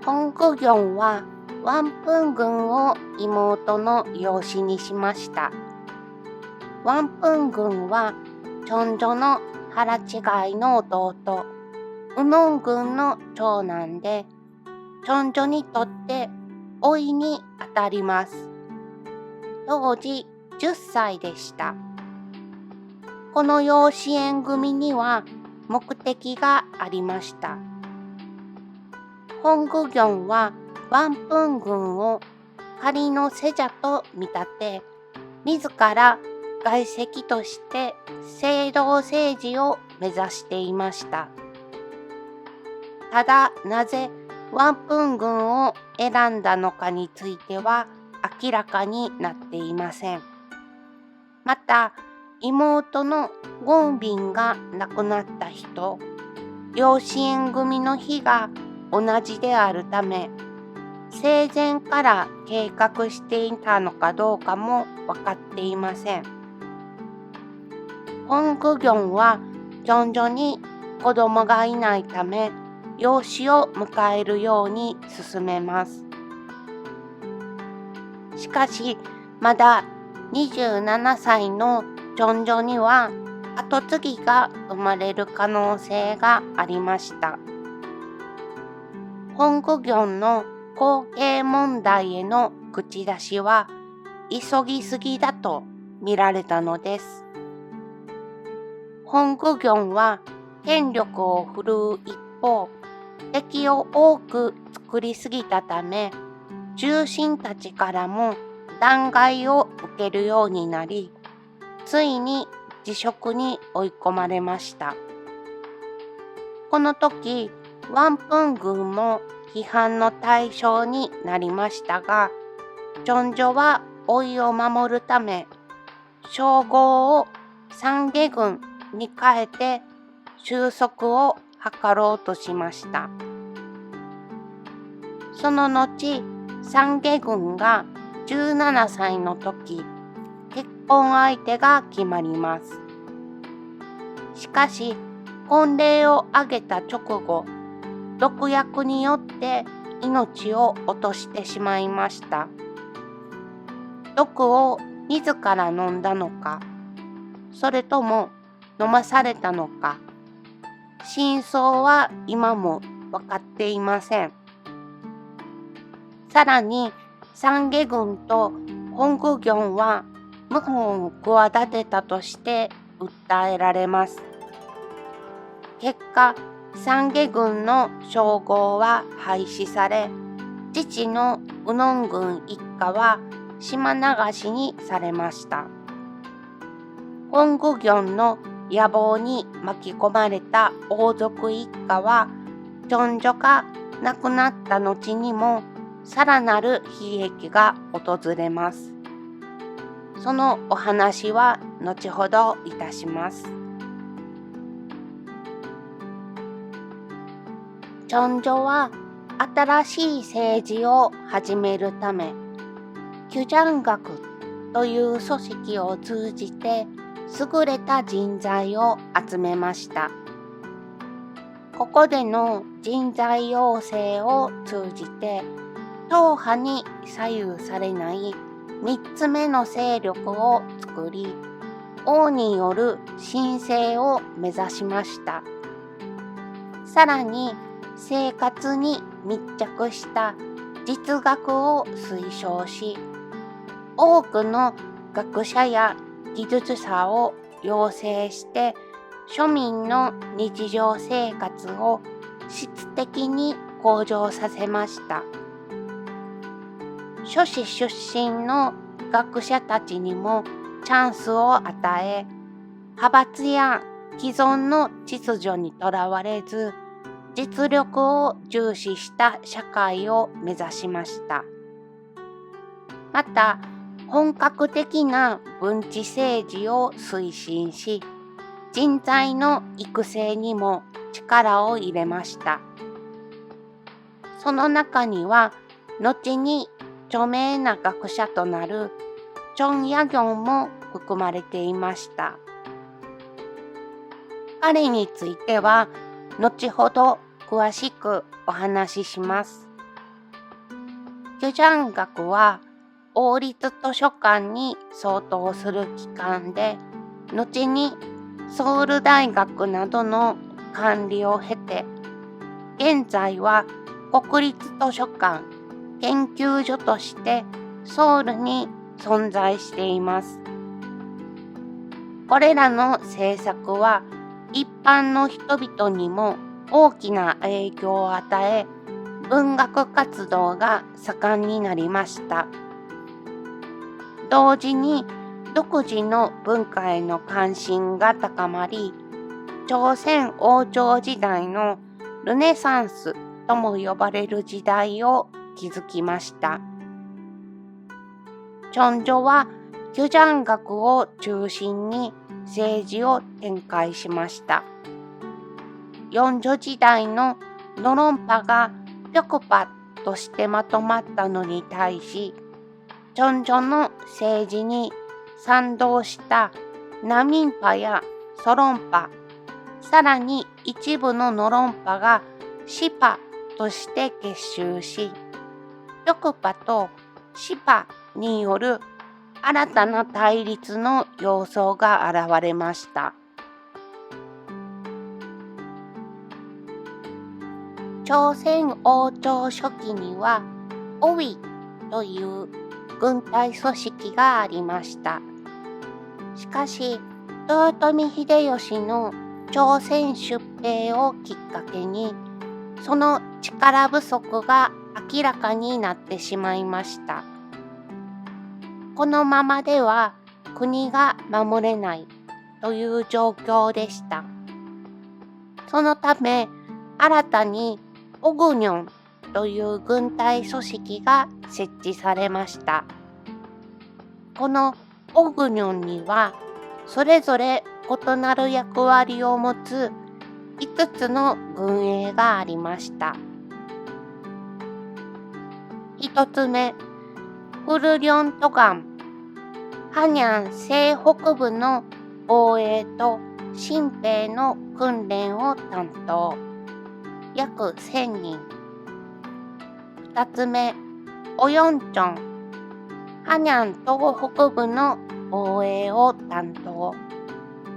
本公行はワンプン軍を妹の養子にしました。ワンプン軍は長女の腹違いの弟、ウノン軍の長男で、長女にとって老いにあたります。当時10歳でした。この養子縁組には目的がありました。本公行はワンプン軍を仮の世者と見立て、自ら外戚として正道政治を目指していました。ただ、なぜワンプン軍を選んだのかについては明らかになっていません。また、妹のゴンビンが亡くなった日と養子縁組の日が同じであるため、生前から計画していたのかどうかも分かっていません。本公行は長女に子供がいないため、養子を迎えるように進めます。しかし、まだ27歳の長女には跡継ぎが生まれる可能性がありました。本公行の後継問題への口出しは急ぎすぎだと見られたのです。本公行は権力を振るう一方、敵を多く作りすぎたため、重臣たちからも弾劾を受けるようになり、ついに辞職に追い込まれました。この時、ワンプン軍も批判の対象になりましたが、長女は老いを守るため、称号を三下軍に変えて収束を図ろうとしました。その後、三下軍が17歳の時、結婚相手が決まります。しかし、婚礼を挙げた直後、毒薬によって命を落としてしまいました。毒を自ら飲んだのか、それとも飲まされたのか、真相は今も分かっていません。さらに、三下軍と本公行は謀反を企てたとして訴えられます。結果、三下軍の称号は廃止され、父のウノン軍一家は島流しにされました。本公行の野望に巻き込まれた王族一家は、長女が亡くなった後にもさらなる悲劇が訪れます。そのお話は後ほどいたします。長女は新しい政治を始めるため、규장学という組織を通じて優れた人材を集めました。ここでの人材養成を通じて、党派に左右されない3つ目の勢力を作り、王による神聖を目指しました。さらに、生活に密着した実学を推奨し、多くの学者や技術者を養成して庶民の日常生活を質的に向上させました。諸子出身の学者たちにもチャンスを与え、派閥や既存の秩序にとらわれず、実力を重視した社会を目指しました。また、本格的な文治政治を推進し、人材の育成にも力を入れました。その中には、後に著名な学者となるチョン・ヤギョンも含まれていました。彼については後ほど詳しくお話しします。 규장学は王立図書館に相当する機関で、後にソウル大学などの管理を経て、現在は国立図書館研究所としてソウルに存在しています。これらの政策は一般の人々にも大きな影響を与え、文学活動が盛んになりました。同時に独自の文化への関心が高まり、朝鮮王朝時代のルネサンスとも呼ばれる時代を築きました。チョンジョは규장学を中心に政治を展開しました。四女時代のノロンパがピョクパとしてまとまったのに対し、チョンジョの政治に賛同したナミンパやソロンパ、さらに一部のノロンパがシパとして結集し、ピョクパとシパによる新たな対立の様相が現れました。朝鮮王朝初期にはオウィという軍隊組織がありました。しかし、豊臣秀吉の朝鮮出兵をきっかけに、その力不足が明らかになってしまいました。このままでは国が守れないという状況でした。そのため、新たにオグニョンという軍隊組織が設置されました。このオグニョンには、それぞれ異なる役割を持つ5つの軍営がありました。1つ目、フルリョントガン、ハニャン西北部の防衛と新兵の訓練を担当、約1000人。2つ目、オヨンチョン、ハニャン東北部の防衛を担当、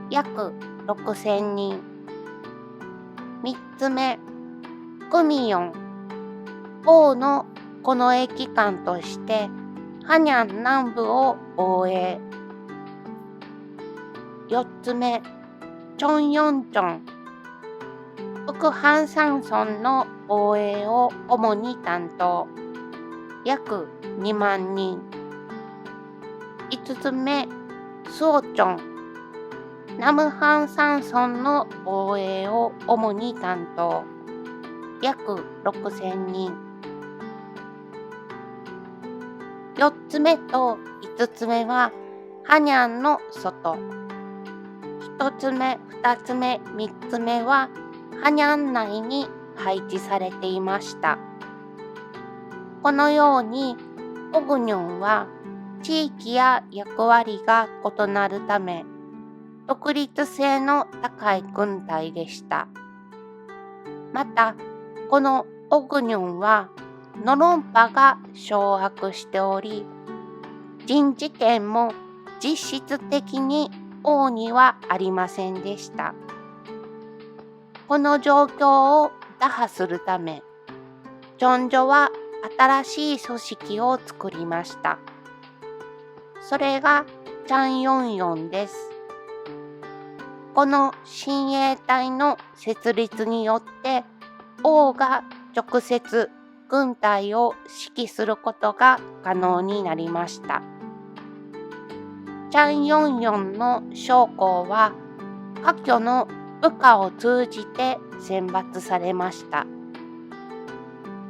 約6000人。3つ目、クミヨン、王の近衛機関としてハニャン南部を防衛。4つ目、チョンヨンチョン、北ハンサンソンの防衛を主に担当、約2万人。5つ目、スオチョン、ナムハンサンソンの防衛を主に担当、約6000人。4つ目と5つ目はハニャンの外、1つ目、2つ目、3つ目はハニャン内に配置されていました。このようにオグニョンは地域や役割が異なるため、独立性の高い軍隊でした。また、このオグニョンはノロンパが掌握しており、人事権も実質的に王にはありませんでした。この状況を打破するため、チョンジョは新しい組織を作りました。それがチャンヨンヨンです。この親衛隊の設立によって、王が直接軍隊を指揮することが可能になりました。チャンヨンヨンの将校は、科挙の部下を通じて選抜されました。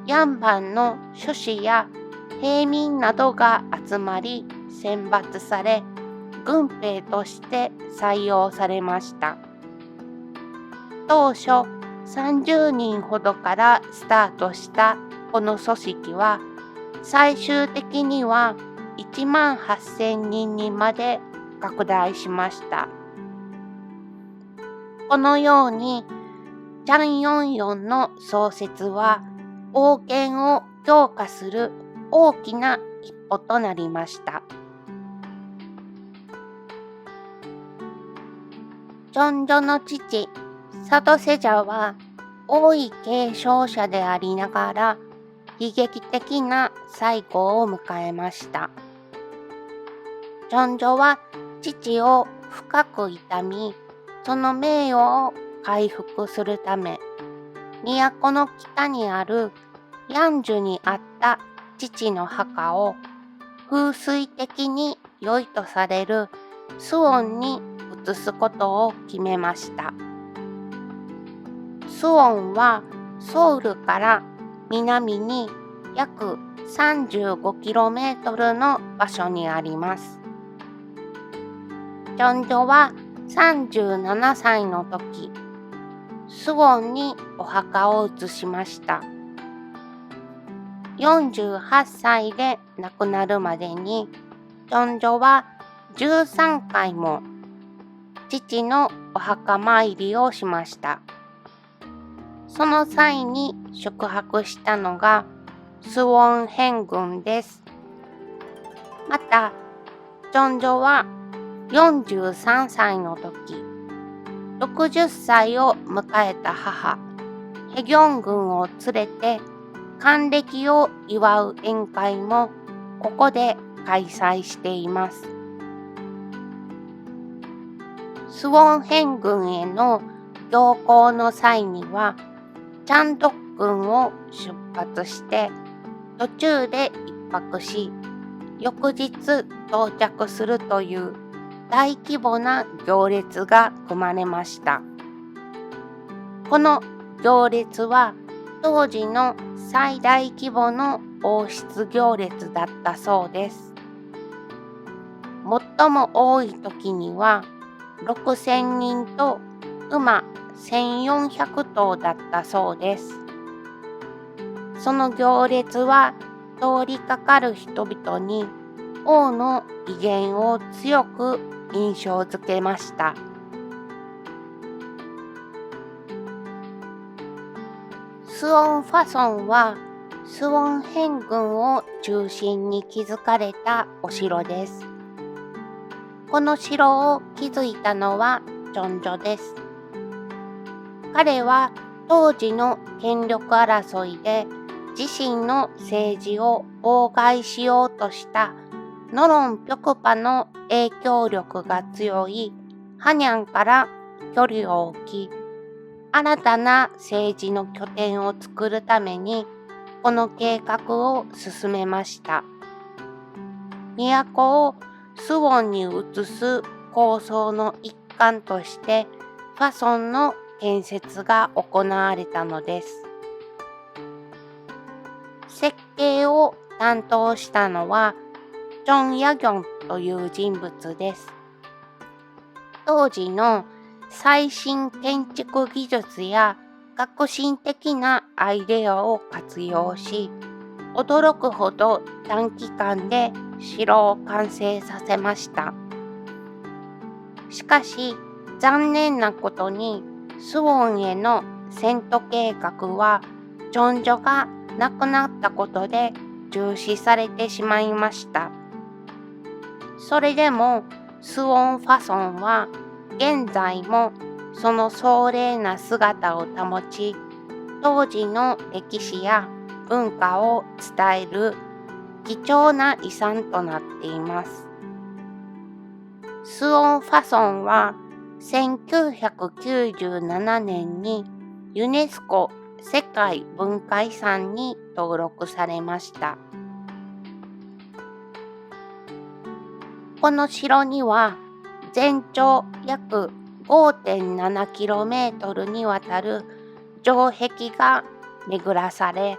ヤンバンの諸氏や平民などが集まり選抜され、軍兵として採用されました。当初30人ほどからスタートしたこの組織は、最終的には1万8000人にまで拡大しました。このように、チャンヨンヨンの創設は、王権を強化する大きな一歩となりました。ジョンジョの父、サドセジャは王位継承者でありながら悲劇的な最期を迎えました。ジョンジョは父を深く悼み、その名誉を回復するため、都の北にあるヤンジュにあった父の墓を風水的に良いとされるスウォンに移すことを決めました。スウォンはソウルから南に約 35km の場所にあります。ジョンジョは37歳の時、スウォンにお墓を移しました。48歳で亡くなるまでに、ジョンジョは13回も父のお墓参りをしました。その際に宿泊したのがスウォン辺郡です。また、ジョンジョは43歳の時、60歳を迎えた母、ヘギョン郡を連れて還暦を祝う宴会もここで開催しています。スウォン辺郡への行幸の際には、チャンドッ郡を出発して途中で一泊し、翌日到着するという大規模な行列が組まれました。この行列は当時の最大規模の王室行列だったそうです。最も多い時には6000人と馬1400頭だったそうです。その行列は通りかかる人々に王の威厳を強く印象づけました。スウォンファソンはスウォン辺郡を中心に築かれたお城です。この城を築いたのはジョンジョです。彼は当時の権力争いで自身の政治を妨害しようとしたノロン・ピョクパの影響力が強いハニャンから距離を置き、新たな政治の拠点を作るためにこの計画を進めました。都をスウォンに移す構想の一環としてファソンの建設が行われたのです。設計を担当したのはチョン・ヤギョンという人物です。当時の最新建築技術や革新的なアイデアを活用し、驚くほど短期間で城を完成させました。しかし残念なことにスウォンへの遷都計画はジョンジョが亡くなったことで中止されてしまいました。それでもスウォンファソンは現在もその壮麗な姿を保ち、当時の歴史や文化を伝える貴重な遺産となっています。スウォンファソンは1997年にユネスコ世界文化遺産に登録されました。この城には全長約 5.7km にわたる城壁が巡らされ、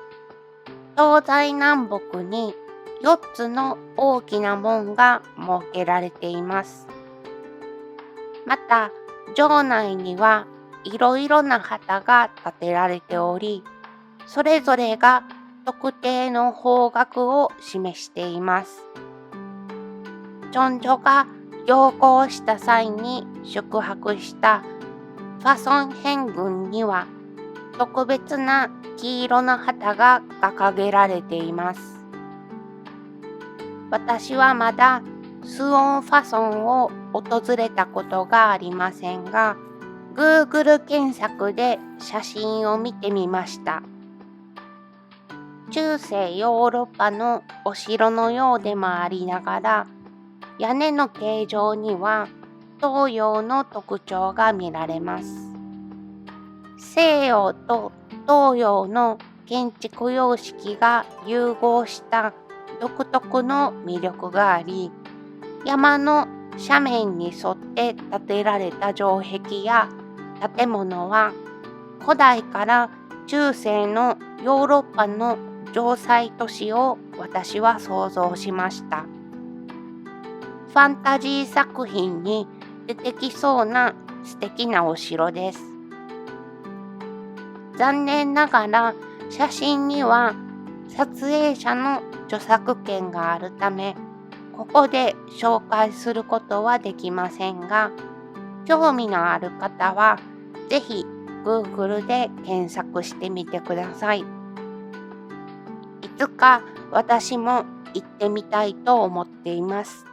東西南北に4つの大きな門が設けられています。また、城内にはいろいろな旗が立てられており、それぞれが特定の方角を示しています。ジョンジョが行幸した際に宿泊したファソン辺郡には特別な黄色の旗が掲げられています。私はまだスオンファソンを訪れたことがありませんが、Google 検索で写真を見てみました。中世ヨーロッパのお城のようでもありながら、屋根の形状には東洋の特徴が見られます。西洋と東洋の建築様式が融合した独特の魅力があり、山の斜面に沿って建てられた城壁や建物は古代から中世のヨーロッパの城塞都市を私は想像しました。ファンタジー作品に出てきそうな素敵なお城です。残念ながら写真には撮影者の著作権があるため、ここで紹介することはできませんが、興味のある方はぜひ Google で検索してみてください。いつか私も行ってみたいと思っています。